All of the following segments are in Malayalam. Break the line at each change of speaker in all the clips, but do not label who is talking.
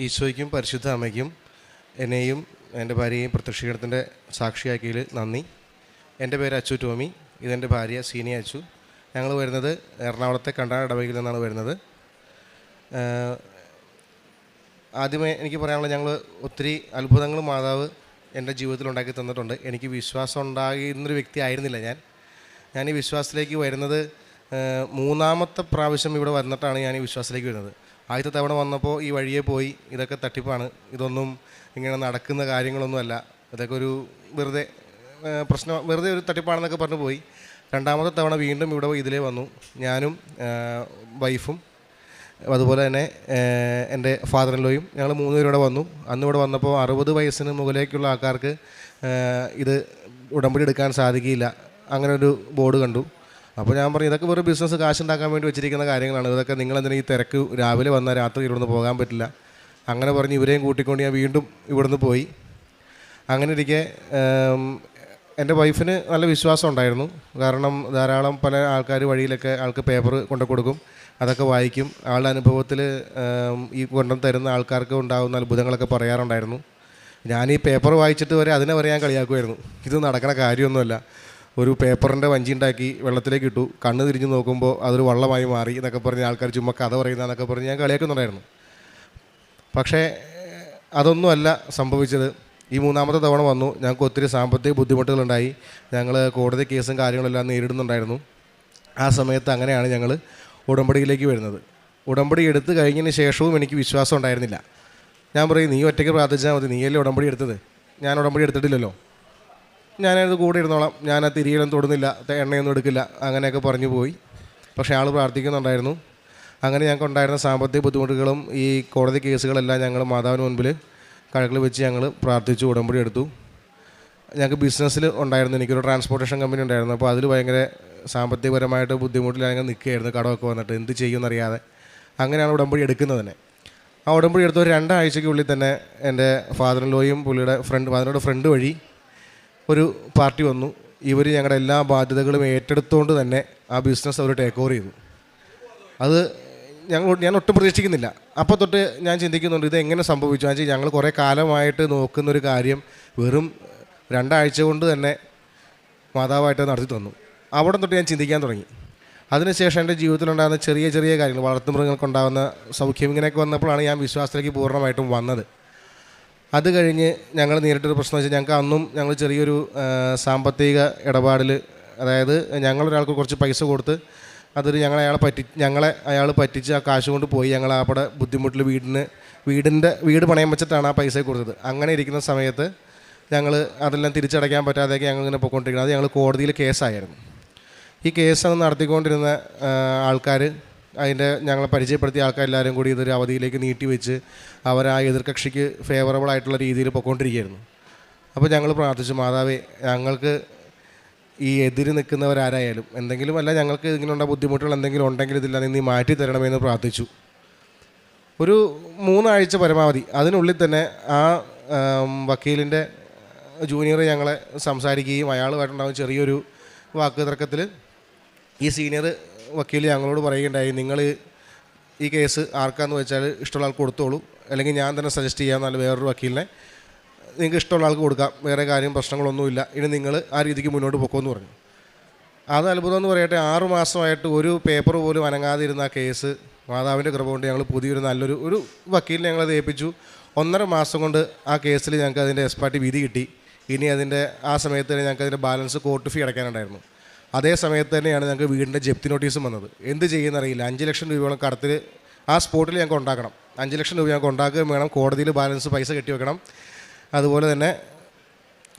ഈശോയ്ക്കും പരിശുദ്ധ അമ്മയ്ക്കും എന്നെയും എൻ്റെ ഭാര്യയെയും പ്രത്യക്ഷീകരണത്തിൻ്റെ സാക്ഷിയാക്കിയതിൽ നന്ദി. എൻ്റെ പേര് അച്ചു ടോമി, ഇതെൻ്റെ ഭാര്യ സീനിയ അച്ചു. ഞങ്ങൾ വരുന്നത് എറണാകുളത്തെ കണ്ടാന ഇടവകയിൽ നിന്നാണ് വരുന്നത്. ആദ്യമേ എനിക്ക് പറയാനുള്ളത്, ഞങ്ങൾ ഒത്തിരി അത്ഭുതങ്ങൾ മാതാവ് എൻ്റെ ജീവിതത്തിൽ ഉണ്ടാക്കി തന്നിട്ടുണ്ട്. എനിക്ക് വിശ്വാസം ഉണ്ടാകുന്നൊരു വ്യക്തി ആയിരുന്നില്ല ഞാൻ ഈ വിശ്വാസത്തിലേക്ക് വരുന്നത് മൂന്നാമത്തെ പ്രാവശ്യം ഇവിടെ വന്നിട്ടാണ് ഞാൻ ഈ വിശ്വാസത്തിലേക്ക് വരുന്നത്. ആദ്യത്തെ തവണ വന്നപ്പോൾ ഈ വഴിയെ പോയി ഇതൊക്കെ തട്ടിപ്പാണ്, ഇതൊന്നും ഇങ്ങനെ നടക്കുന്ന കാര്യങ്ങളൊന്നുമല്ല, ഇതൊക്കെ ഒരു വെറുതെ ഒരു തട്ടിപ്പാണെന്നൊക്കെ പറഞ്ഞു പോയി. രണ്ടാമത്തെ തവണ വീണ്ടും ഇവിടെ ഇതിലേ വന്നു. ഞാനും വൈഫും അതുപോലെ തന്നെ എൻ്റെ ഫാദറിൻലോയും ഞങ്ങൾ 3 പേരും ഇവിടെ വന്നു. അന്ന് ഇവിടെ വന്നപ്പോൾ 60 വയസ്സിന് മുകളിലേക്കുള്ള ആൾക്കാർക്ക് ഇത് ഉടമ്പടി എടുക്കാൻ സാധിക്കില്ല, അങ്ങനെ ഒരു ബോർഡ് കണ്ടു. അപ്പോൾ ഞാൻ പറഞ്ഞു, ഇതൊക്കെ വെറും ബിസിനസ് കാശുണ്ടാക്കാൻ വേണ്ടി വെച്ചിരിക്കുന്ന കാര്യങ്ങളാണ്, ഇതൊക്കെ നിങ്ങളെന്തിനാ ഈ തിരക്ക്, രാവിലെ വന്നാൽ രാത്രി ഇവിടുന്ന് പോകാൻ പറ്റില്ല. അങ്ങനെ പറഞ്ഞ് ഇവരെയും കൂട്ടിക്കൊണ്ട് ഞാൻ വീണ്ടും ഇവിടുന്ന് പോയി. അങ്ങനെ ഇരിക്കെ എൻ്റെ വൈഫിന് നല്ല വിശ്വാസം ഉണ്ടായിരുന്നു. കാരണം ധാരാളം പല ആൾക്കാർ വഴിയിലൊക്കെ ആൾക്ക് പേപ്പർ കൊണ്ടു കൊടുക്കും, അതൊക്കെ വായിക്കും. ആളുടെ അനുഭവത്തിൽ ഈ കൊണ്ടു തരുന്ന ആൾക്കാർക്ക് ഉണ്ടാകുന്ന അത്ഭുതങ്ങളൊക്കെ പറയാറുണ്ടായിരുന്നു. ഞാൻ ഈ പേപ്പർ വായിച്ചിട്ട് വരെ അതിനെ വരെ ഞാൻ കളിയാക്കുമായിരുന്നു. ഇത് നടക്കുന്ന കാര്യമൊന്നുമല്ല, ഒരു പേപ്പറിൻ്റെ വഞ്ചി ഉണ്ടാക്കി വെള്ളത്തിലേക്ക് ഇട്ടു, കണ്ണ് തിരിഞ്ഞ് നോക്കുമ്പോൾ അതൊരു വള്ളമായി മാറി എന്നൊക്കെ പറഞ്ഞ് ആൾക്കാർ ചുമ്മാ കഥ പറയുന്നതെന്നൊക്കെ പറഞ്ഞ് ഞാൻ കളിയാക്കുന്നുണ്ടായിരുന്നു. പക്ഷേ അതൊന്നുമല്ല സംഭവിച്ചത്. ഈ 3ാമത്തെ തവണ വന്നു, ഞങ്ങൾക്ക് ഒത്തിരി സാമ്പത്തിക ബുദ്ധിമുട്ടുകളുണ്ടായി. ഞങ്ങൾ കോടതി കേസും കാര്യങ്ങളെല്ലാം നേരിടുന്നുണ്ടായിരുന്നു. ആ സമയത്ത് അങ്ങനെയാണ് ഞങ്ങൾ ഉടമ്പടിയിലേക്ക് വരുന്നത്. ഉടമ്പടി എടുത്ത് കഴിഞ്ഞതിന് ശേഷവും എനിക്ക് വിശ്വാസം ഉണ്ടായിരുന്നില്ല. ഞാൻ പറയും, നീ ഒറ്റയ്ക്ക് പ്രാർത്ഥിച്ചാൽ മതി, നീയല്ലേ ഉടമ്പടി എടുത്തത്, ഞാൻ ഉടമ്പടി എടുത്തിട്ടില്ലല്ലോ, ഞാനത് കൂടെ ഇരുന്നോളാം, ഞാൻ ആ തിരികെയൊന്നും തൊടുന്നില്ല, എണ്ണയൊന്നും എടുക്കില്ല, അങ്ങനെയൊക്കെ പറഞ്ഞു പോയി. പക്ഷേ ആൾ പ്രാർത്ഥിക്കുന്നുണ്ടായിരുന്നു. അങ്ങനെ ഞങ്ങൾക്ക് ഉണ്ടായിരുന്ന സാമ്പത്തിക ബുദ്ധിമുട്ടുകളും ഈ കോടതി കേസുകളെല്ലാം ഞങ്ങൾ മാതാവിന് മുൻപിൽ കഴക്കിൽ വെച്ച് ഞങ്ങൾ പ്രാർത്ഥിച്ചു, ഉടമ്പടി എടുത്തു. ഞങ്ങൾക്ക് ബിസിനസ്സിൽ ഉണ്ടായിരുന്നു, എനിക്കൊരു ട്രാൻസ്പോർട്ടേഷൻ കമ്പനി ഉണ്ടായിരുന്നു. അപ്പോൾ അതിൽ ഭയങ്കര സാമ്പത്തികപരമായിട്ട് ബുദ്ധിമുട്ടിൽ ഞങ്ങൾ നിൽക്കുകയായിരുന്നു, കടമൊക്കെ വന്നിട്ട് എന്ത് ചെയ്യുമെന്നറിയാതെ. അങ്ങനെയാണ് ഉടമ്പടി എടുക്കുന്നത് തന്നെ. ആ ഉടമ്പടി എടുത്ത ഒരു 2 ആഴ്ചയ്ക്കുള്ളിൽ തന്നെ എൻ്റെ ഫാദറിൻലോയും ഫാദറിൻ്റെ ഫ്രണ്ട് വഴി ഒരു പാർട്ടി വന്നു. ഇവർ ഞങ്ങളുടെ എല്ലാ ബാധ്യതകളും ഏറ്റെടുത്തുകൊണ്ട് തന്നെ ആ ബിസിനസ് അവർ ടേക്ക് ഓവർ ചെയ്തു. അത് ഞാൻ ഒട്ടും പ്രതീക്ഷിക്കുന്നില്ല. അപ്പോൾ തൊട്ട് ഞാൻ ചിന്തിക്കുന്നുണ്ട്, ഇത് എങ്ങനെ സംഭവിച്ചു. വെച്ചാൽ ഞങ്ങൾ കുറേ കാലമായിട്ട് നോക്കുന്നൊരു കാര്യം വെറും 2 ആഴ്ച കൊണ്ട് തന്നെ മാതാവായിട്ട് നടത്തി തന്നു. അവിടെ തൊട്ട് ഞാൻ ചിന്തിക്കാൻ തുടങ്ങി. അതിനുശേഷം എൻ്റെ ജീവിതത്തിലുണ്ടാകുന്ന ചെറിയ ചെറിയ കാര്യങ്ങൾ, വളർത്തുമൃഗങ്ങൾക്കുണ്ടാകുന്ന സൗഖ്യം, ഇങ്ങനെയൊക്കെ വന്നപ്പോഴാണ് ഞാൻ വിശ്വാസത്തിലേക്ക് പൂർണ്ണമായിട്ടും വന്നത്. അത് കഴിഞ്ഞ് ഞങ്ങൾ നേരിട്ടൊരു പ്രശ്നം വെച്ചാൽ, ഞങ്ങൾ ചെറിയൊരു സാമ്പത്തിക ഇടപാടിൽ, അതായത് ഞങ്ങളൊരാൾക്ക് കുറച്ച് പൈസ കൊടുത്ത് അതൊരു അയാൾ പറ്റിച്ച് ആ കാശ് കൊണ്ട് പോയി. ഞങ്ങൾ അവിടെ ബുദ്ധിമുട്ടിൽ വീട് പണയം വെച്ചിട്ടാണ് ആ പൈസ കൊടുത്തത്. അങ്ങനെ ഇരിക്കുന്ന സമയത്ത് ഞങ്ങൾ അതെല്ലാം തിരിച്ചടയ്ക്കാൻ പറ്റാതെയൊക്കെ ഞങ്ങളിങ്ങനെ പോയിക്കൊണ്ടിരിക്കുന്നത്. അത് ഞങ്ങൾ കോടതിയിൽ കേസായിരുന്നു. ഈ കേസ് നടത്തിക്കൊണ്ടിരുന്ന ആൾക്കാർ, ഞങ്ങളെ പരിചയപ്പെടുത്തിയ ആൾക്കാരെല്ലാവരും കൂടി ഇതൊരു അവധിയിലേക്ക് നീട്ടിവെച്ച് അവർ ആ എതിർകക്ഷിക്ക് ഫേവറബിളായിട്ടുള്ള രീതിയിൽ പൊയ്ക്കൊണ്ടിരിക്കുകയായിരുന്നു. അപ്പോൾ ഞങ്ങൾ പ്രാർത്ഥിച്ചു, മാതാവേ, ഞങ്ങൾക്ക് ഈ എതിര് നിൽക്കുന്നവരാരായാലും എന്തെങ്കിലുമല്ല, ഞങ്ങൾക്ക് ഇങ്ങനെയുള്ള ബുദ്ധിമുട്ടുകൾ എന്തെങ്കിലും ഉണ്ടെങ്കിൽ ഇതില്ല, നീ മാറ്റി തരണമെന്ന് പ്രാർത്ഥിച്ചു. ഒരു 3 ആഴ്ച പരമാവധി. അതിനുള്ളിൽ തന്നെ ആ വക്കീലിൻ്റെ ജൂനിയർ ഞങ്ങളെ സംസാരിക്കുകയും അയാളുമായിട്ടുണ്ടാകും ചെറിയൊരു വാക്ക് തർക്കത്തിൽ ഈ സീനിയർ വക്കീൽ ഞങ്ങളോട് പറയുകയുണ്ടായി, നിങ്ങൾ ഈ കേസ് ആർക്കാന്ന് വെച്ചാൽ ഇഷ്ടമുള്ള ആൾക്ക് കൊടുത്തോളൂ, അല്ലെങ്കിൽ ഞാൻ തന്നെ സജസ്റ്റ് ചെയ്യാമെന്നല്ല വേറൊരു വക്കീലിനെ നിങ്ങൾക്ക് ഇഷ്ടമുള്ള ആൾക്ക് കൊടുക്കാം, വേറെ പ്രശ്നങ്ങളൊന്നുമില്ല, ഇനി നിങ്ങൾ ആ രീതിക്ക് മുന്നോട്ട് പോക്കുമെന്ന് പറഞ്ഞു. അത് അത്ഭുതം എന്ന് പറയട്ടെ, 6 മാസമായിട്ട് ഒരു പേപ്പർ പോലും അനങ്ങാതിരുന്ന ആ കേസ് മാതാവിൻ്റെ കൃപ കൊണ്ട് ഞങ്ങൾ പുതിയൊരു നല്ലൊരു വക്കീലിനെ ഞങ്ങളത് ഏൽപ്പിച്ചു. 1.5 മാസം കൊണ്ട് ആ കേസിൽ ഞങ്ങൾക്ക് അതിൻ്റെ എക്സ്പാർട്ടി വിധി കിട്ടി. ഇനി ആ സമയത്ത് തന്നെ ഞങ്ങൾക്ക് അതിൻ്റെ ബാലൻസ് കോർട്ട് ഫീ അടയ്ക്കാനുണ്ടായിരുന്നു. അതേ സമയത്ത് തന്നെയാണ് ഞങ്ങൾക്ക് വീടിൻ്റെ ജപ്തി നോട്ടീസും വന്നത്. എന്ത് ചെയ്യുന്നറിയില്ല, 5 ലക്ഷം രൂപയോളം കടത്തിൽ ആ സ്പോട്ടിൽ ഞങ്ങൾക്ക് ഉണ്ടാക്കണം. 5 ലക്ഷം രൂപ ഞങ്ങൾക്ക് ഉണ്ടാക്കുകയും വേണം, കോടതിയിൽ ബാലൻസ് പൈസ കെട്ടിവെക്കണം, അതുപോലെ തന്നെ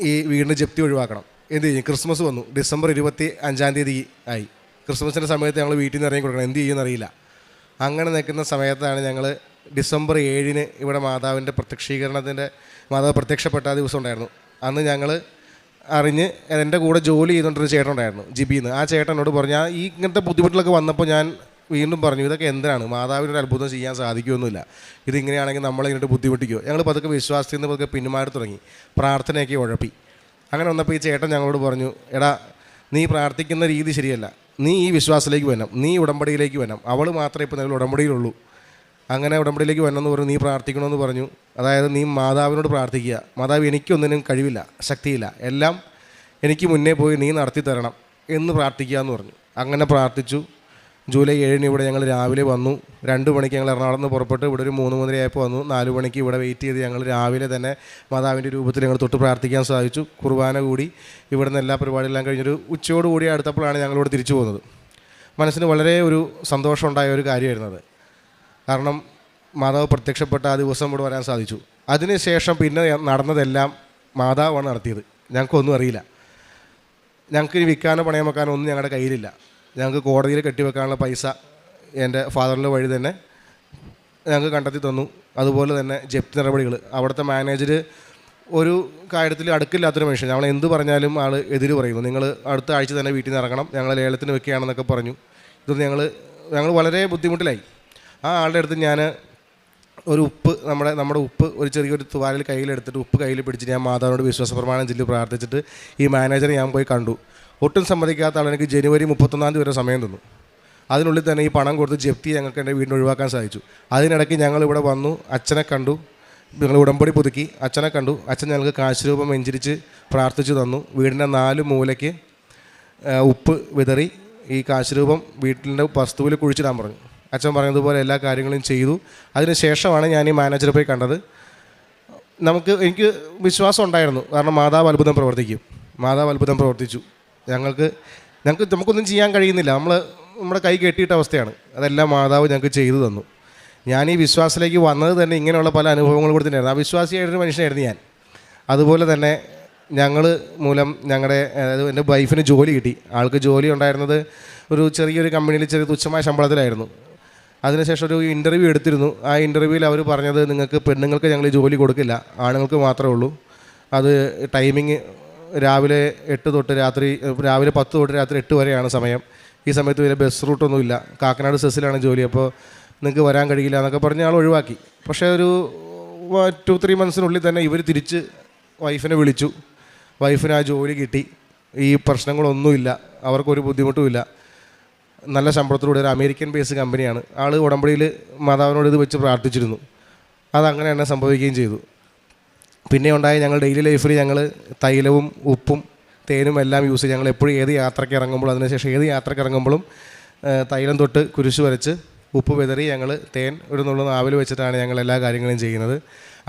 ഈ വീടിൻ്റെ ജപ്തി ഒഴിവാക്കണം. എന്ത് ചെയ്യും? ക്രിസ്മസ് വന്നു, ഡിസംബർ 25-ാം തീയതി ആയി. ക്രിസ്മസിൻ്റെ സമയത്ത് ഞങ്ങൾ വീട്ടിൽ നിന്ന് ഇറങ്ങി കൊടുക്കണം, എന്ത് ചെയ്യുമെന്നറിയില്ല. അങ്ങനെ നിൽക്കുന്ന സമയത്താണ് ഞങ്ങൾ ഡിസംബർ 7-ന് ഇവിടെ മാതാവ് പ്രത്യക്ഷപ്പെട്ട ദിവസം ഉണ്ടായിരുന്നു. അന്ന് ഞങ്ങൾ അറിഞ്ഞ് എൻ്റെ കൂടെ ജോലി ചെയ്തുകൊണ്ടൊരു ചേട്ടൻ ഉണ്ടായിരുന്നു, ജിബിന്ന്. ആ ചേട്ടനോട് പറഞ്ഞു, ഇങ്ങനത്തെ ബുദ്ധിമുട്ടിലൊക്കെ വന്നപ്പോൾ ഞാൻ വീണ്ടും പറഞ്ഞു, ഇതൊക്കെ എന്തിനാണ്, മാതാവിനൊരു അത്ഭുതം ചെയ്യാൻ സാധിക്കുമൊന്നുമില്ല, ഇതിങ്ങനെയാണെങ്കിൽ നമ്മളിങ്ങോട്ട് ബുദ്ധിമുട്ടിക്കുമോ. ഞങ്ങൾ പതുക്കെ വിശ്വാസത്തിൽ നിന്ന് പതുക്കെ പിന്മാറി തുടങ്ങി, പ്രാർത്ഥനയൊക്കെ ഉഴപ്പി. അങ്ങനെ വന്നപ്പോൾ ഈ ചേട്ടൻ ഞങ്ങളോട് പറഞ്ഞു, എടാ, നീ പ്രാർത്ഥിക്കുന്ന രീതി ശരിയല്ല, നീ ഈ വിശ്വാസത്തിലേക്ക് വരണം, നീ ഉടമ്പടിയിലേക്ക് വരണം, അവൾ മാത്രമേ ഇപ്പോൾ നിങ്ങൾ ഉടമ്പടിയിലുള്ളൂ, അങ്ങനെ ഉടമ്പടിയിലേക്ക് വരണമെന്ന് പറഞ്ഞു, നീ പ്രാർത്ഥിക്കണമെന്ന് പറഞ്ഞു. അതായത് നീ മാതാവിനോട് പ്രാർത്ഥിക്കുക, മാതാവ് എനിക്കൊന്നിനും കഴിവില്ല, ശക്തിയില്ല, എല്ലാം എനിക്ക് മുന്നേ പോയി നീ നടത്തി തരണം എന്ന് പ്രാർത്ഥിക്കുക എന്ന് പറഞ്ഞു. അങ്ങനെ പ്രാർത്ഥിച്ചു. ജൂലൈ 7 ഇവിടെ ഞങ്ങൾ രാവിലെ വന്നു. 2 മണിക്ക് ഞങ്ങൾ എറണാകുളത്ത് നിന്ന് പുറപ്പെട്ട് ഇവിടെ ഒരു 3 മണിയായപ്പോൾ വന്നു. 4 മണിക്ക് ഇവിടെ വെയിറ്റ് ചെയ്ത് ഞങ്ങൾ രാവിലെ തന്നെ മാതാവിൻ്റെ രൂപത്തിൽ ഞങ്ങൾ തൊട്ട് പ്രാർത്ഥിക്കാൻ സാധിച്ചു. കുർബാന കൂടി ഇവിടെ നിന്ന് എല്ലാ പരിപാടിയെല്ലാം കഴിഞ്ഞൊരു ഉച്ചയോടുകൂടി അടുത്തപ്പോഴാണ് ഞങ്ങളിവിടെ തിരിച്ചു പോകുന്നത്. മനസ്സിന് വളരെ ഒരു സന്തോഷമുണ്ടായ ഒരു കാര്യമായിരുന്നു അത്. കാരണം മാതാവ് പ്രത്യക്ഷപ്പെട്ട ആ ദിവസം ഇവിടെ വരാൻ സാധിച്ചു. അതിനുശേഷം പിന്നെ നടന്നതെല്ലാം മാതാവാണ് നടത്തിയത്. ഞങ്ങൾക്കൊന്നും അറിയില്ല. ഞങ്ങൾക്ക് വിൽക്കാനോ പണയം വെക്കാനോ ഒന്നും ഞങ്ങളുടെ കയ്യിലില്ല. ഞങ്ങൾക്ക് കോടതിയിൽ കെട്ടിവെക്കാനുള്ള പൈസ എൻ്റെ ഫാദറിൻ്റെ വഴി തന്നെ ഞങ്ങൾക്ക് കണ്ടെത്തി തന്നു. അതുപോലെ തന്നെ ജപ്തി നടപടികൾ, അവിടുത്തെ മാനേജർ ഒരു കാര്യത്തിൽ അടുക്കില്ലാത്തൊരു മനുഷ്യൻ. ഞങ്ങൾ എന്ത് പറഞ്ഞാലും ആൾ എതിര് പറയുന്നു. നിങ്ങൾ അടുത്ത ആഴ്ച തന്നെ വീട്ടിൽ നിന്ന് ഇറങ്ങണം, ഞങ്ങൾ ലേലത്തിന് വെക്കുകയാണെന്നൊക്കെ പറഞ്ഞു. ഇതൊന്നും ഞങ്ങൾ വളരെ ബുദ്ധിമുട്ടിലായി. ആ ആളുടെ അടുത്ത് ഞാൻ ഒരു ഉപ്പ്, നമ്മുടെ ഉപ്പ് ഒരു ചെറിയൊരു തുവാലിൽ കയ്യിലെടുത്തിട്ട് ഉപ്പ് കയ്യിൽ പിടിച്ചിട്ട് ഞാൻ മാതാവിനോട് വിശ്വാസ പ്രമാണം ചൊല്ലി പ്രാർത്ഥിച്ചിട്ട് ഈ മാനേജറെ ഞാൻ പോയി കണ്ടു. ഒട്ടും സമ്മതിക്കാത്ത ആൾ എനിക്ക് ജനുവരി 31 വരെ സമയം തന്നു. അതിനുള്ളിൽ തന്നെ ഈ പണം കൊടുത്ത് ജപ്തി ഞങ്ങൾക്ക് എൻ്റെ വീടിന് ഒഴിവാക്കാൻ സാധിച്ചു. അതിനിടയ്ക്ക് ഞങ്ങളിവിടെ വന്നു, അച്ഛനെ കണ്ടു, ഞങ്ങൾ ഉടമ്പടി പുതുക്കി, അച്ഛനെ കണ്ടു. അച്ഛൻ ഞങ്ങൾക്ക് കാശ് രൂപം വെഞ്ചരിച്ച് പ്രാർത്ഥിച്ചു തന്നു. വീടിൻ്റെ 4 മൂലയ്ക്ക് ഉപ്പ് വിതറി ഈ കാശ് രൂപം വീട്ടിൻ്റെ വസ്തുവിൽ കുഴിച്ചിടാൻ പറഞ്ഞു. അച്ഛൻ പറഞ്ഞതുപോലെ എല്ലാ കാര്യങ്ങളും ചെയ്തു. അതിന് ശേഷമാണ് ഞാൻ ഈ മാനേജറെ പോയി കണ്ടത്. എനിക്ക് വിശ്വാസം ഉണ്ടായിരുന്നു, കാരണം മാതാവ് അത്ഭുതം പ്രവർത്തിക്കും. മാതാവ് അത്ഭുതം പ്രവർത്തിച്ചു. നമുക്കൊന്നും ചെയ്യാൻ കഴിയുന്നില്ല, നമ്മുടെ കൈ കെട്ടിയിട്ട അവസ്ഥയാണ്. അതെല്ലാം മാതാവ് ഞങ്ങൾക്ക് ചെയ്തു തന്നു. ഞാൻ ഈ വിശ്വാസത്തിലേക്ക് വന്നത് തന്നെ ഇങ്ങനെയുള്ള പല അനുഭവങ്ങൾ കൂടി തന്നെയായിരുന്നു. അവിശ്വാസിയായിട്ടൊരു മനുഷ്യനായിരുന്നു ഞാൻ. അതുപോലെ തന്നെ ഞങ്ങൾ മൂലം അതായത് എൻ്റെ വൈഫിന് ജോലി കിട്ടി. ആൾക്ക് ജോലി ഉണ്ടായിരുന്നത് ഒരു ചെറിയൊരു കമ്പനിയിൽ ചെറിയ തുച്ഛമായ ശമ്പളത്തിലായിരുന്നു. അതിനുശേഷം ഒരു ഇൻ്റർവ്യൂ എടുത്തിരുന്നു. ആ ഇൻ്റർവ്യൂവിൽ അവർ പറഞ്ഞത്, നിങ്ങൾക്ക് പെണ്ണുങ്ങൾക്ക് ഞങ്ങൾ ജോലി കൊടുക്കില്ല, ആണുങ്ങൾക്ക് മാത്രമേ ഉള്ളൂ. അത് ടൈമിങ് രാവിലെ 10 തൊട്ട് രാവിലെ 10 തൊട്ട് രാത്രി 8 വരെയാണ് സമയം. ഈ സമയത്ത് വലിയ ബസ് റൂട്ടൊന്നുമില്ല. കാക്കനാട് സെസ്സിലാണ് ജോലി. അപ്പോൾ നിങ്ങൾക്ക് വരാൻ കഴിയില്ല എന്നൊക്കെ പറഞ്ഞ് ആൾ ഒഴിവാക്കി. പക്ഷേ ഒരു 2-3 മന്ത്സിനുള്ളിൽ തന്നെ ഇവർ തിരിച്ച് വൈഫിനെ വിളിച്ചു. വൈഫിന് ആ ജോലി കിട്ടി. ഈ പ്രശ്നങ്ങളൊന്നുമില്ല, അവർക്കൊരു ബുദ്ധിമുട്ടുമില്ല. നല്ല ശമ്പളത്തിലൂടെ ഒരു അമേരിക്കൻ ബേസ് കമ്പനിയാണ്. ആൾ ഉടമ്പടിയിൽ മാതാവിനോട് ഇത് വെച്ച് പ്രാർത്ഥിച്ചിരുന്നു. അതങ്ങനെ തന്നെ സംഭവിക്കുകയും ചെയ്തു. പിന്നെ ഉണ്ടായി ഞങ്ങൾ ഡെയിലി ലൈഫിൽ ഞങ്ങൾ തൈലവും ഉപ്പും തേനും എല്ലാം യൂസ് ചെയ്യും. ഞങ്ങൾ എപ്പോഴും ഏത് യാത്രയ്ക്ക് ഇറങ്ങുമ്പോഴും അതിനുശേഷം ഏത് യാത്രയ്ക്ക് ഇറങ്ങുമ്പോഴും തൈലം തൊട്ട് കുരിശ് വരച്ച് ഉപ്പ് വിതറി ഞങ്ങൾ തേൻ ഒരു നുള്ള നാവിൽ വെച്ചിട്ടാണ് ഞങ്ങൾ എല്ലാ കാര്യങ്ങളും ചെയ്യുന്നത്.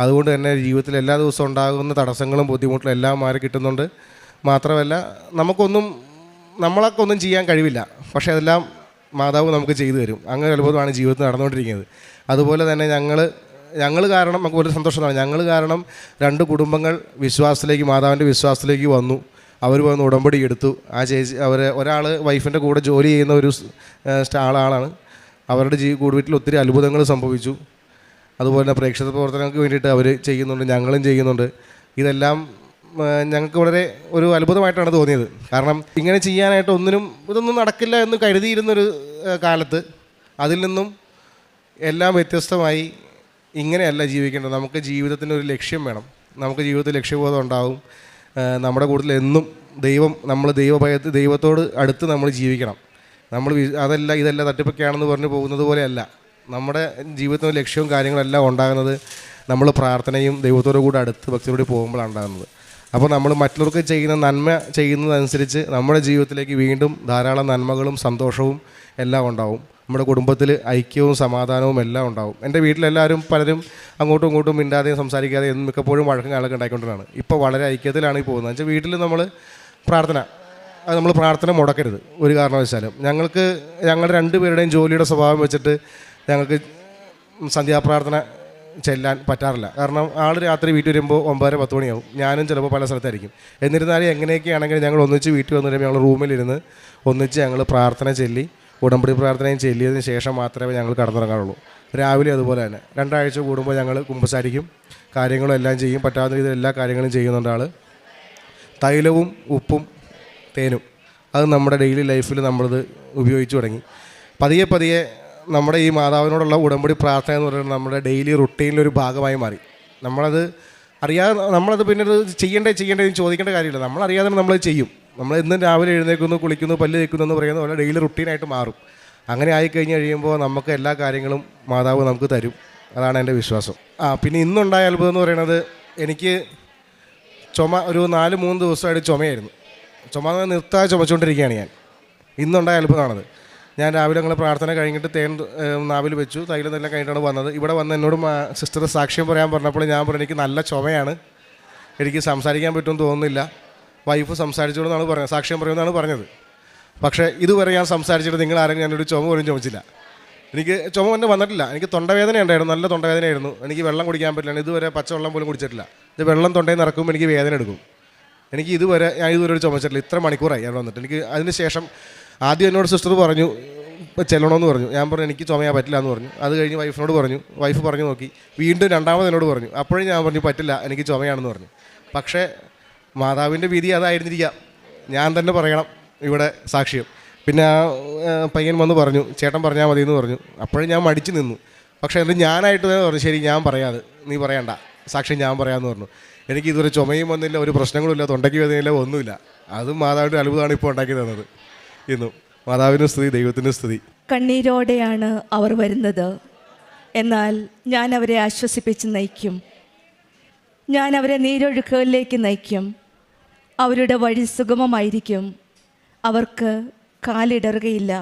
അതുകൊണ്ട് തന്നെ ജീവിതത്തിൽ എല്ലാ ദിവസവും ഉണ്ടാകുന്ന തടസ്സങ്ങളും ബുദ്ധിമുട്ടും എല്ലാം മാറി കിട്ടുന്നുണ്ട്. മാത്രമല്ല നമ്മളൊക്കെ ഒന്നും ചെയ്യാൻ കഴിവില്ല, പക്ഷേ അതെല്ലാം മാതാവ് നമുക്ക് ചെയ്തു തരും. അങ്ങനെ അത്ഭുതമാണ് ജീവിതത്തിൽ നടന്നുകൊണ്ടിരിക്കുന്നത്. അതുപോലെ തന്നെ ഞങ്ങൾ കാരണം നമുക്ക് ഒരു സന്തോഷമാണ്. ഞങ്ങൾ കാരണം 2 കുടുംബങ്ങൾ മാതാവിൻ്റെ വിശ്വാസത്തിലേക്ക് വന്നു. അവർ വന്ന് ഉടമ്പടി എടുത്തു. ആ ചേച്ചി ഒരാൾ വൈഫിൻ്റെ കൂടെ ജോലി ചെയ്യുന്ന ഒരു ആളാണ്. അവരുടെ വീട്ടിൽ ഒത്തിരി അത്ഭുതങ്ങൾ സംഭവിച്ചു. അതുപോലെ തന്നെ പ്രേക്ഷക പ്രവർത്തനങ്ങൾക്ക് വേണ്ടിയിട്ട് അവർ ചെയ്യുന്നുണ്ട്, ഞങ്ങളും ചെയ്യുന്നുണ്ട്. ഇതെല്ലാം ഞങ്ങൾക്ക് വളരെ ഒരു അത്ഭുതമായിട്ടാണ് തോന്നിയത്. കാരണം ഇങ്ങനെ ചെയ്യാനായിട്ട് ഇതൊന്നും നടക്കില്ല എന്ന് കരുതിയിരുന്നൊരു കാലത്ത് അതിൽ നിന്നും എല്ലാം വ്യത്യസ്തമായി ഇങ്ങനെയല്ല ജീവിക്കേണ്ടത്. നമുക്ക് ജീവിതത്തിന് ഒരു ലക്ഷ്യം വേണം. നമുക്ക് ജീവിതത്തിൽ ലക്ഷ്യബോധം ഉണ്ടാവും. നമ്മുടെ കൂടുതൽ എന്നും ദൈവത്തോട് അടുത്ത് നമ്മൾ ജീവിക്കണം. ഇതെല്ലാം തട്ടിപ്പൊക്കെയാണെന്ന് പറഞ്ഞ് പോകുന്നത് പോലെയല്ല. നമ്മുടെ ജീവിതത്തിന് ലക്ഷ്യവും കാര്യങ്ങളെല്ലാം ഉണ്ടാകുന്നത് നമ്മൾ പ്രാർത്ഥനയും ദൈവത്തോടു കൂടെ അടുത്ത് ഭക്തിയോടെ പോകുമ്പോഴാണ് ഉണ്ടാകുന്നത്. അപ്പോൾ നമ്മൾ മറ്റുള്ളവർക്ക് ചെയ്യുന്ന നന്മ ചെയ്യുന്നതനുസരിച്ച് നമ്മുടെ ജീവിതത്തിലേക്ക് വീണ്ടും ധാരാളം നന്മകളും സന്തോഷവും എല്ലാം ഉണ്ടാവും. നമ്മുടെ കുടുംബത്തിൽ ഐക്യവും സമാധാനവും എല്ലാം ഉണ്ടാവും. എൻ്റെ വീട്ടിലെല്ലാവരും പലരും അങ്ങോട്ടും ഇങ്ങോട്ടും മിണ്ടാതെയും സംസാരിക്കാതെയും മിക്കപ്പോഴും വഴക്കം കാലൊക്കെ ഉണ്ടായിക്കൊണ്ടിരുന്നതാണ്. ഇപ്പോൾ വളരെ ഐക്യത്തിലാണ് ഈ പോകുന്നത്. വെച്ചാൽ വീട്ടിൽ നമ്മൾ പ്രാർത്ഥന മുടക്കരുത് ഒരു കാരണവശാലും. ഞങ്ങളുടെ 2 പേരുടെയും ജോലിയുടെ സ്വഭാവം വെച്ചിട്ട് ഞങ്ങൾക്ക് സന്ധ്യാപ്രാർത്ഥന ചെല്ലാൻ പറ്റാറില്ല. കാരണം ആൾ രാത്രി വീട്ടിൽ വരുമ്പോൾ 9-10 മണിയാവും. ഞാനും ചിലപ്പോൾ പല സ്ഥലത്തായിരിക്കും. എന്നിരുന്നാലും എങ്ങനെയൊക്കെയാണെങ്കിലും ഞങ്ങൾ ഒന്നിച്ച് വീട്ടിൽ വന്നു കഴിയുമ്പോൾ ഞങ്ങൾ റൂമിലിരുന്ന് ഒന്നിച്ച് ഞങ്ങൾ പ്രാർത്ഥന ചൊല്ലി ഉടമ്പടി പ്രാർത്ഥനയും ചൊല്ലിയതിന് ശേഷം മാത്രമേ ഞങ്ങൾ കടന്നിറങ്ങാറുള്ളൂ. രാവിലെ അതുപോലെ തന്നെ 2 ആഴ്ച കൂടുമ്പോൾ ഞങ്ങൾ കുമ്പസാരിക്കും, കാര്യങ്ങളും എല്ലാം ചെയ്യും. പറ്റാവുന്ന രീതിയിൽ എല്ലാ കാര്യങ്ങളും ചെയ്യുന്നുണ്ട് ആൾ. തൈലവും ഉപ്പും തേനും അത് നമ്മുടെ ഡെയിലി ലൈഫിൽ നമ്മളത് ഉപയോഗിച്ച് തുടങ്ങി. പതിയെ നമ്മുടെ ഈ മാതാവിനോടുള്ള ഉടമ്പടി പ്രാർത്ഥന എന്ന് പറയുന്നത് നമ്മുടെ ഡെയിലി റുട്ടീനിലൊരു ഭാഗമായി മാറി. നമ്മളത് പിന്നെ ചെയ്യേണ്ടതെന്ന് ചോദിക്കേണ്ട കാര്യമില്ല. നമ്മളറിയാതെ നമ്മൾ ചെയ്യും. നമ്മൾ എന്നും രാവിലെ എഴുന്നേൽക്കുന്നു, കുളിക്കുന്നു, പല്ല് തേക്കുന്നു എന്ന് പറയുന്ന പോലെ ഡെയിലി റുട്ടീനായിട്ട് മാറും. അങ്ങനെ ആയിക്കഴിഞ്ഞ് കഴിയുമ്പോൾ നമുക്ക് എല്ലാ കാര്യങ്ങളും മാതാവ് നമുക്ക് തരും. അതാണ് എൻ്റെ വിശ്വാസം. പിന്നെ ഇന്നുണ്ടായ അത്ഭുതം എന്ന് പറയുന്നത്, എനിക്ക് ചുമ ഒരു 4-3 ദിവസമായിട്ട് ചുമയായിരുന്നു. ചുമ നിർത്താതെ ചുമച്ചുകൊണ്ടിരിക്കുകയാണ് ഞാൻ. ഇന്നുണ്ടായ അത്ഭുതമാണത്. ഞാൻ രാവിലെ ഞങ്ങൾ പ്രാർത്ഥന കഴിഞ്ഞിട്ട് തേൻ നാവിൽ വെച്ചു, തൈലം എല്ലാം കഴിഞ്ഞിട്ടാണ് വന്നത്. ഇവിടെ വന്ന് എന്നോട് സിസ്റ്റർ സാക്ഷ്യം പറയാൻ പറഞ്ഞപ്പോൾ ഞാൻ പറഞ്ഞു, എനിക്ക് നല്ല ചുമയാണ്, എനിക്ക് സംസാരിക്കാൻ പറ്റുമെന്ന് തോന്നുന്നില്ല. വൈഫ് സംസാരിച്ചോളെന്നാണ് പറഞ്ഞത്, സാക്ഷ്യം പറയുമെന്നാണ് പറഞ്ഞത്. പക്ഷേ ഇതുവരെ ഞാൻ സംസാരിച്ചിട്ട് നിങ്ങൾ ആരെങ്കിലും ഞാനൊരു ചുമ പോലും ചുമച്ചില്ല. എനിക്ക് ചുമ തന്നെ വന്നിട്ടില്ല. എനിക്ക് തൊണ്ടവേദന ഉണ്ടായിരുന്നു, നല്ല തൊണ്ടവേദനയായിരുന്നു. എനിക്ക് വെള്ളം കുടിക്കാൻ പറ്റില്ല. ഇതുവരെ പച്ചവെള്ളം പോലും കുടിച്ചിട്ടില്ല. ഇത് വെള്ളം തൊണ്ടയിൽ നിന്ന് ഇറക്കുമ്പോൾ എനിക്ക് വേദന എടുക്കും. ഞാൻ ഇതുവരെ ഒരു ചുമച്ചിട്ടില്ല. ഇത്ര മണിക്കൂറായി ഞാൻ വന്നിട്ട്. എനിക്ക് അതിന് ശേഷം ആദ്യം എന്നോട് സിസ്റ്റർ പറഞ്ഞു ചെല്ലണമെന്ന് പറഞ്ഞു. ഞാൻ പറഞ്ഞു എനിക്ക് ചുമയാൻ പറ്റില്ല എന്ന് പറഞ്ഞു. അത് കഴിഞ്ഞ് വൈഫിനോട് പറഞ്ഞു, വൈഫ് പറഞ്ഞു നോക്കി. വീണ്ടും രണ്ടാമത് എന്നോട് പറഞ്ഞു. അപ്പോഴും ഞാൻ പറഞ്ഞു പറ്റില്ല, എനിക്ക് ചുമയാണെന്ന് പറഞ്ഞു. പക്ഷേ മാതാവിൻ്റെ വിധി അതായിരുന്നിരിക്കാം. ഞാൻ തന്നെ പറയണം ഇവിടെ സാക്ഷ്യം. പിന്നെ ആ പയ്യൻ വന്ന് പറഞ്ഞു ചേട്ടൻ പറഞ്ഞാൽ മതി എന്ന് പറഞ്ഞു. അപ്പോഴും ഞാൻ മടിച്ചു നിന്നു. പക്ഷേ എന്നിട്ട് ഞാനായിട്ട് തന്നെ പറഞ്ഞു ശരി ഞാൻ പറയാതെ, നീ പറയണ്ട, സാക്ഷ്യം ഞാൻ പറയാമെന്ന് പറഞ്ഞു. എനിക്ക് ഇതുവരെ ചുമയും വന്നില്ല, ഒരു പ്രശ്നങ്ങളുമില്ല, തൊണ്ടയ്ക്ക് വേദനയില്ല, ഒന്നുമില്ല. അതും മാതാവിൻ്റെ അത്ഭുതമാണ് ഇപ്പോൾ ഉണ്ടാക്കി തന്നത്. ഇന്നും മാതാവിന് സ്തുതി, ദൈവത്തിന് സ്തുതി.
കണ്ണീരോടെയാണ് അവർ വരുന്നത്, എന്നാൽ ഞാൻ അവരെ ആശ്വസിപ്പിച്ച് നയിക്കും. ഞാൻ അവരെ നീരൊഴുക്കുകളിലേക്ക് നയിക്കും. അവരുടെ വഴി സുഗമമായിരിക്കും, അവർക്ക് കാലിടറുകയില്ല.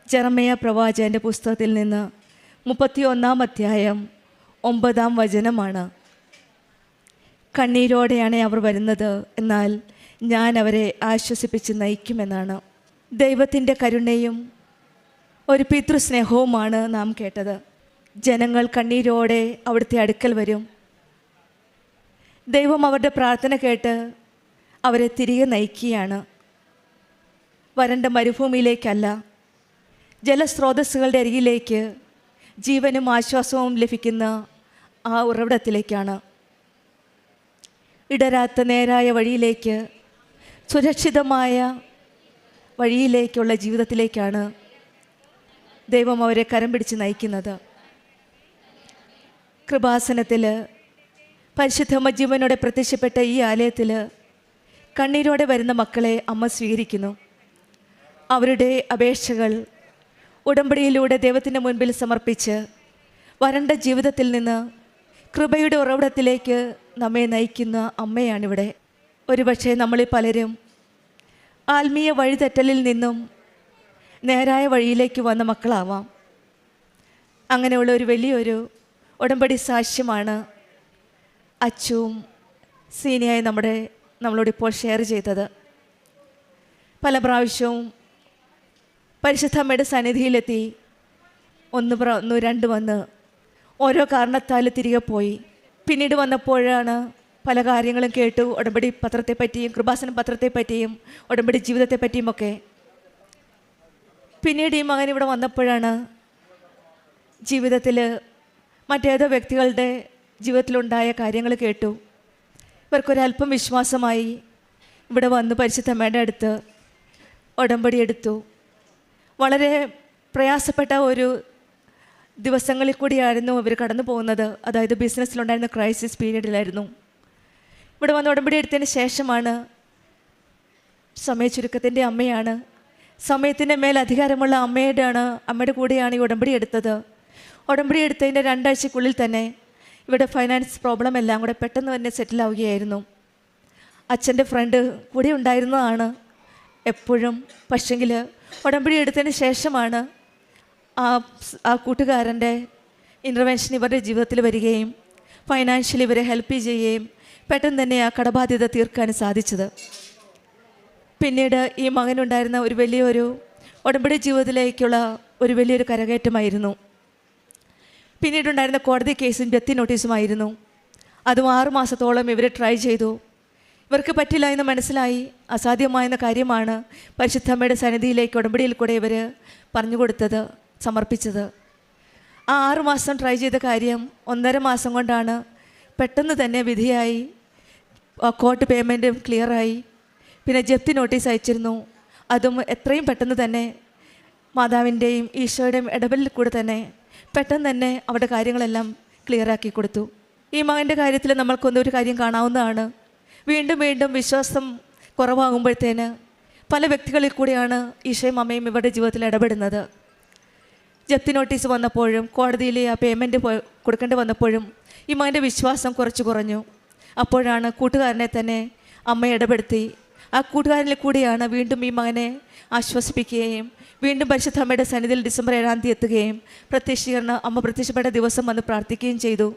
ജെറമ്യാ പ്രവാചകൻ്റെ പുസ്തകത്തിൽ നിന്ന് 31-ാം അധ്യായം 9-ാം വചനമാണ്. കണ്ണീരോടെയാണ് അവർ വരുന്നത്, എന്നാൽ ഞാൻ അവരെ ആശ്വസിപ്പിച്ച് നയിക്കുമെന്നാണ്. ദൈവത്തിൻ്റെ കരുണയും ഒരു പിതൃസ്നേഹവുമാണ് നാം കേട്ടത്. ജനങ്ങൾ കണ്ണീരോടെ അവിടുത്തെ അടുക്കൽ വരും. ദൈവം അവരുടെ പ്രാർത്ഥന കേട്ട് അവരെ തിരികെ നയിക്കുകയാണ്. വരണ്ട മരുഭൂമിയിലേക്കല്ല, ജലസ്രോതസ്സുകളുടെ അരികിലേക്ക്, ജീവനും ആശ്വാസവും ലഭിക്കുന്ന ആ ഉറവിടത്തിലേക്കാണ്. ഇടരാത്ത നേരായ വഴിയിലേക്ക്, സുരക്ഷിതമായ വഴിയിലേക്കുള്ള ജീവിതത്തിലേക്കാണ് ദൈവം അവരെ കരം പിടിച്ച് നയിക്കുന്നത്. കൃപാസനത്തിൽ പരിശുദ്ധ ജീവനോടെ പ്രത്യക്ഷപ്പെട്ട ഈ ആലയത്തിൽ കണ്ണീരോടെ വരുന്ന മക്കളെ അമ്മ സ്വീകരിക്കുന്നു. അവരുടെ അപേക്ഷകൾ ഉടമ്പടിയിലൂടെ ദൈവത്തിൻ്റെ മുൻപിൽ സമർപ്പിച്ച് വരണ്ട ജീവിതത്തിൽ നിന്ന് കൃപയുടെ ഉറവിടത്തിലേക്ക് നമ്മെ നയിക്കുന്ന അമ്മയാണിവിടെ. ഒരുപക്ഷെ നമ്മളിൽ പലരും ആത്മീയ വഴിതെറ്റലിൽ നിന്നും നേരായ വഴിയിലേക്ക് വന്ന മക്കളാവാം. അങ്ങനെയുള്ള ഒരു വലിയൊരു ഉടമ്പടി സാക്ഷ്യമാണ് അച്ചുവും സീനിയായി നമ്മളോട് ഇപ്പോൾ ഷെയർ ചെയ്തത്. പല പ്രാവശ്യവും പരിശുദ്ധ അമ്മയുടെ സന്നിധിയിലെത്തി, ഒന്ന് രണ്ട് വന്ന് ഓരോ കാരണത്താൽ തിരികെ പോയി. പിന്നീട് വന്നപ്പോഴാണ് പല കാര്യങ്ങളും കേട്ടു, ഉടമ്പടി പത്രത്തെപ്പറ്റിയും കൃപാസനം പത്രത്തെപ്പറ്റിയും ഉടമ്പടി ജീവിതത്തെപ്പറ്റിയുമൊക്കെ. പിന്നീട് ഈ മകൻ ഇവിടെ വന്നപ്പോഴാണ് ജീവിതത്തിൽ മറ്റേതോ വ്യക്തികളുടെ ജീവിതത്തിലുണ്ടായ കാര്യങ്ങൾ കേട്ടു. ഇവർക്കൊരല്പം വിശ്വാസമായി. ഇവിടെ വന്ന് പരിശുദ്ധ അമ്മയുടെ അടുത്ത് ഉടമ്പടി എടുത്തു. വളരെ പ്രയാസപ്പെട്ട ഒരു ദിവസങ്ങളിൽ കൂടിയായിരുന്നു ഇവർ കടന്നു പോകുന്നത്. അതായത് ബിസിനസ്സിലുണ്ടായിരുന്ന ക്രൈസിസ് പീരീഡിലായിരുന്നു. ഇവിടെ വന്ന് ഉടമ്പടി എടുത്തതിന് ശേഷമാണ്, സമയച്ചുരുക്കത്തിൻ്റെ അമ്മയാണ്, സമയത്തിൻ്റെ മേൽ അധികാരമുള്ള അമ്മയുടെ കൂടെയാണ് ഈ ഉടമ്പടി എടുത്തത്. ഉടമ്പടി എടുത്തതിൻ്റെ 2 ആഴ്ചക്കുള്ളിൽ തന്നെ ഇവിടെ ഫൈനാൻസ് പ്രോബ്ലം എല്ലാം കൂടെ പെട്ടെന്ന് തന്നെ സെറ്റിലാവുകയായിരുന്നു. അച്ഛൻ്റെ ഫ്രണ്ട് കൂടെ ഉണ്ടായിരുന്നതാണ് എപ്പോഴും. പക്ഷെങ്കിൽ ഉടമ്പടി എടുത്തതിന് ശേഷമാണ് ആ കൂട്ടുകാരൻ്റെ ഇൻ്റർവെൻഷൻ ഇവരുടെ ജീവിതത്തിൽ വരികയും ഫൈനാൻഷ്യലി ഇവരെ ഹെൽപ്പ് ചെയ്യുകയും പെട്ടെന്ന് തന്നെ ആ കടബാധ്യത തീർക്കാൻ സാധിച്ചത്. പിന്നീട് ഈ മകനുണ്ടായിരുന്ന ഒരു വലിയൊരു ഉടമ്പടി ജീവിതത്തിലേക്കുള്ള ഒരു വലിയൊരു കരകയറ്റമായിരുന്നു. പിന്നീടുണ്ടായിരുന്ന കോടതി കേസും ജപ്തി നോട്ടീസുമായിരുന്നു. അതും 6 മാസത്തോളം ഇവർ ട്രൈ ചെയ്തു. ഇവർക്ക് പറ്റില്ല എന്ന് മനസ്സിലായി. അസാധ്യമായെന്ന കാര്യമാണ് പരിശുദ്ധമ്മയുടെ സന്നിധിയിലേക്ക് ഉടമ്പടിയിൽ കൂടെ ഇവർ പറഞ്ഞു കൊടുത്തത്, സമർപ്പിച്ചത്. ആ 6 മാസം ട്രൈ ചെയ്ത കാര്യം 1.5 മാസം കൊണ്ടാണ് പെട്ടെന്ന് തന്നെ വിധിയായി. കോർട്ട് പേയ്മെൻറ്റും ക്ലിയറായി. പിന്നെ ജപ്തി നോട്ടീസ് അയച്ചിരുന്നു. അതും എത്രയും പെട്ടെന്ന് തന്നെ മാതാവിൻ്റെയും ഈശോയുടെയും ഇടപെടലിൽ കൂടെ തന്നെ പെട്ടെന്ന് തന്നെ അവരുടെ കാര്യങ്ങളെല്ലാം ക്ലിയറാക്കി കൊടുത്തു. ഈ മകൻ്റെ കാര്യത്തിൽ നമ്മൾക്കൊന്നൊരു കാര്യം കാണാവുന്നതാണ്. വീണ്ടും വീണ്ടും വിശ്വാസം കുറവാകുമ്പോഴത്തേന് പല വ്യക്തികളിൽ കൂടിയാണ് ഈശോയും അമ്മയും ഇവരുടെ ജീവിതത്തിൽ ഇടപെടുന്നത്. ജപ്തി നോട്ടീസ് വന്നപ്പോഴും കോടതിയിൽ ആ പേയ്മെൻറ്റ് കൊടുക്കേണ്ടി വന്നപ്പോഴും ഈ മകൻ്റെ വിശ്വാസം കുറച്ച് കുറഞ്ഞു. അപ്പോഴാണ് കൂട്ടുകാരനെ തന്നെ അമ്മ ഇടപെടുത്തി. ആ കൂട്ടുകാരനിൽ കൂടിയാണ് വീണ്ടും ഈ മകനെ ആശ്വസിപ്പിക്കുകയും വീണ്ടും പരിശുദ്ധ അമ്മയുടെ സന്നിധിയിൽ ഡിസംബർ 7-ാം തീയതി എത്തുകയും അമ്മ പ്രത്യക്ഷപ്പെട്ട ദിവസം വന്ന് പ്രാർത്ഥിക്കുകയും ചെയ്തു.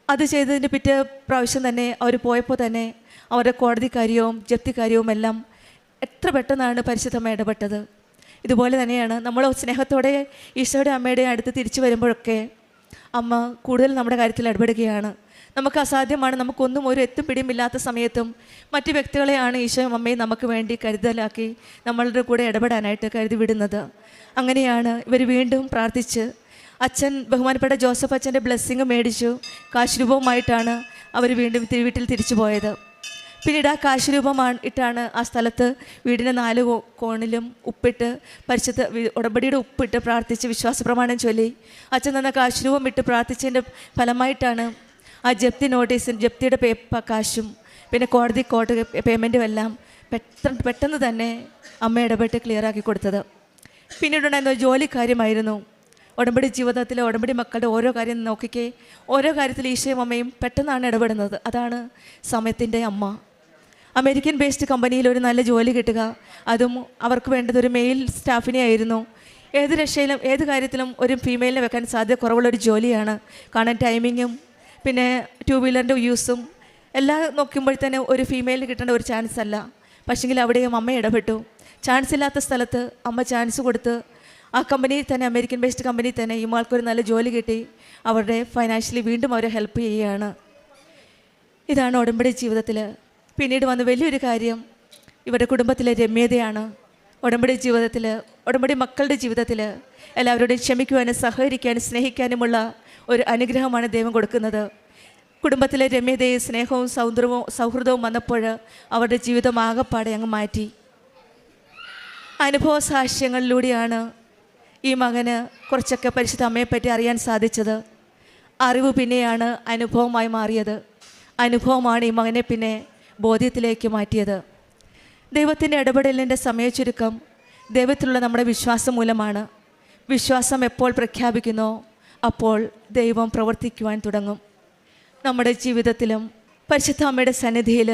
അത് ചെയ്തതിൻ്റെ പിറ്റേ പ്രാവശ്യം തന്നെ അവർ പോയപ്പോൾ തന്നെ അവരുടെ കോടതി കാര്യവും ജപ്തി കാര്യവും എല്ലാം എത്ര പെട്ടെന്നാണ് പരിശുദ്ധമ്മ ഇടപെട്ടത്. ഇതുപോലെ തന്നെയാണ് നമ്മൾ സ്നേഹത്തോടെ ഈശോയുടെ അമ്മയുടെ അടുത്ത് തിരിച്ചു വരുമ്പോഴൊക്കെ അമ്മ കൂടുതൽ നമ്മുടെ കാര്യത്തിൽ ഇടപെടുകയാണ്. നമുക്ക് അസാധ്യമാണ്, നമുക്കൊന്നും ഒരു എത്തും പിടിയുമില്ലാത്ത സമയത്തും മറ്റു വ്യക്തികളെയാണ് ഈശോയും അമ്മയും നമുക്ക് വേണ്ടി കരുതലാക്കി നമ്മളുടെ കൂടെ ഇടപെടാനായിട്ട് കരുതി വിടുന്നത്. അങ്ങനെയാണ് ഇവർ വീണ്ടും പ്രാർത്ഥിച്ച് അച്ഛൻ ബഹുമാനപ്പെട്ട ജോസഫ് അച്ഛൻ്റെ ബ്ലെസ്സിങ് മേടിച്ചു. കാശ് രൂപവുമായിട്ടാണ് അവർ വീണ്ടും വീട്ടിൽ തിരിച്ചു പോയത്. പിന്നീട് ആ കാശ് രൂപമാണ് ഇട്ടാണ് ആ സ്ഥലത്ത് വീടിൻ്റെ 4 കോണിലും ഉപ്പിട്ട് പരിശുദ്ധ ഉടമ്പടിയുടെ ഉപ്പിട്ട് പ്രാർത്ഥിച്ച് വിശ്വാസപ്രമാണം ചൊല്ലി അച്ഛൻ തന്ന കാശ് രൂപം ഇട്ട് പ്രാർത്ഥിച്ചതിൻ്റെ ഫലമായിട്ടാണ് ആ ജപ്തി ജപ്തിയുടെ കാശും പിന്നെ കോർട്ട് പേയ്മെൻറ്റും എല്ലാം പെട്ടെന്ന് തന്നെ അമ്മ ഇടപെട്ട് ക്ലിയറാക്കി കൊടുത്തത്. പിന്നീടുണ്ടായിരുന്ന ഒരു ജോലി കാര്യമായിരുന്നു. ഉടമ്പടി ജീവിതത്തിലെ ഉടമ്പടി മക്കളുടെ ഓരോ കാര്യം നോക്കിക്കേ, ഓരോ കാര്യത്തിൽ ഈശോയും അമ്മയും പെട്ടെന്നാണ് ഇടപെടുന്നത്. അതാണ് സമയത്തിൻ്റെ അമ്മ. അമേരിക്കൻ ബേസ്ഡ് കമ്പനിയിൽ ഒരു നല്ല ജോലി കിട്ടുക, അതും അവർക്ക് വേണ്ടത് ഒരു മെയിൽ സ്റ്റാഫിനെ ആയിരുന്നു. ഏത് രക്ഷയിലും ഏത് കാര്യത്തിലും ഒരു ഫീമെയിലിനെ വെക്കാൻ സാധ്യത കുറവുള്ളൊരു ജോലിയാണ്. കാരണം ടൈമിങ്ങും പിന്നെ 2 വീലറിൻ്റെ യൂസും എല്ലാം നോക്കുമ്പോഴത്തേന് ഒരു ഫീമെയിലിന് കിട്ടേണ്ട ഒരു ചാൻസ് അല്ല. പക്ഷെങ്കിൽ അവിടെയും അമ്മ ഇടപെട്ടു. ചാൻസ് ഇല്ലാത്ത സ്ഥലത്ത് അമ്മ ചാൻസ് കൊടുത്ത് ആ കമ്പനിയിൽ തന്നെ, അമേരിക്കൻ ബേസ്ഡ് കമ്പനിയിൽ തന്നെ ഈ ആൾക്കൊരു നല്ല ജോലി കിട്ടി അവരുടെ ഫൈനാൻഷ്യലി വീണ്ടും അവരെ ഹെൽപ്പ് ചെയ്യുകയാണ്. ഇതാണ് ഉടമ്പടി ജീവിതത്തിൽ പിന്നീട് വന്ന വലിയൊരു കാര്യം ഇവരുടെ കുടുംബത്തിലെ രമ്യതയാണ്. ഉടമ്പടി ജീവിതത്തിൽ, ഉടമ്പടി മക്കളുടെ ജീവിതത്തിൽ എല്ലാവരോടും ക്ഷമിക്കുവാനും സഹകരിക്കാനും സ്നേഹിക്കാനുമുള്ള ഒരു അനുഗ്രഹമാണ് ദൈവം കൊടുക്കുന്നത്. കുടുംബത്തിലെ രമ്യതയും സ്നേഹവും സൗഹൃദവും വന്നപ്പോൾ അവരുടെ ജീവിതം ആകെപ്പാടെ അങ്ങ് മാറ്റി. അനുഭവ സാക്ഷ്യങ്ങളിലൂടെയാണ് ഈ മകന് കുറച്ചൊക്കെ പരിശുദ്ധ അമ്മയെപ്പറ്റി അറിയാൻ സാധിച്ചത്. അറിവ് പിന്നെയാണ് അനുഭവമായി മാറിയത്. അനുഭവമാണ് ഈ മകനെ പിന്നെ ബോധ്യത്തിലേക്ക് മാറ്റിയത്. ദൈവത്തിൻ്റെ ഇടപെടലിൻ്റെ സമയച്ചുരുക്കം ദൈവത്തിലുള്ള നമ്മുടെ വിശ്വാസം മൂലമാണ്. വിശ്വാസം എപ്പോൾ പ്രഖ്യാപിക്കുന്നോ അപ്പോൾ ദൈവം പ്രവർത്തിക്കുവാൻ തുടങ്ങും. നമ്മുടെ ജീവിതത്തിലും പരിശുദ്ധ അമ്മയുടെ സന്നിധിയിൽ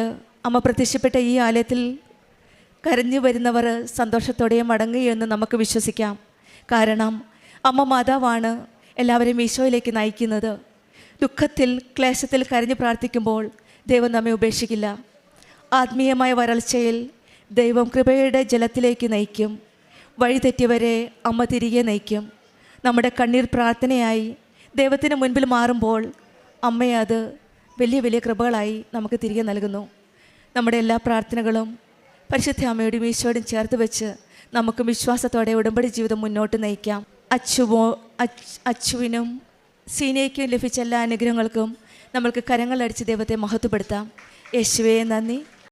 അമ്മ പ്രത്യക്ഷപ്പെട്ട ഈ ആലയത്തിൽ കരഞ്ഞു വരുന്നവർ സന്തോഷത്തോടെ മടങ്ങുകയെന്ന് നമുക്ക് വിശ്വസിക്കാം. കാരണം അമ്മ മാതാവാണ് എല്ലാവരെയും ഈശോയിലേക്ക് നയിക്കുന്നത്. ദുഃഖത്തിൽ ക്ലേശത്തിൽ കരഞ്ഞു പ്രാർത്ഥിക്കുമ്പോൾ ദൈവം നമ്മെ ഉപേക്ഷിക്കില്ല. ആത്മീയമായ വരൾച്ചയിൽ ദൈവം കൃപയുടെ ജലത്തിലേക്ക് നയിക്കും. വഴിതെറ്റിയവരെ അമ്മ തിരികെ നയിക്കും. നമ്മുടെ കണ്ണീർ പ്രാർത്ഥനയായി ദൈവത്തിന് മുൻപിൽ മാറുമ്പോൾ അമ്മയെ അത് വലിയ വലിയ കൃപകളായി നമുക്ക് തിരികെ നൽകുന്നു. നമ്മുടെ എല്ലാ പ്രാർത്ഥനകളും പരിശുദ്ധ അമ്മയോടും ഈശോയോടും ചേർത്ത് വെച്ച് നമുക്ക് വിശ്വാസത്തോടെ ഉടമ്പടി ജീവിതം മുന്നോട്ട് നയിക്കാം. അച്ചുവിനും സീനയ്ക്കും ലഭിച്ച എല്ലാ അനുഗ്രഹങ്ങൾക്കും നമ്മൾക്ക് കരങ്ങളടിച്ച് ദൈവത്തെ മഹത്വപ്പെടുത്താം. യേശുവേ നന്ദി.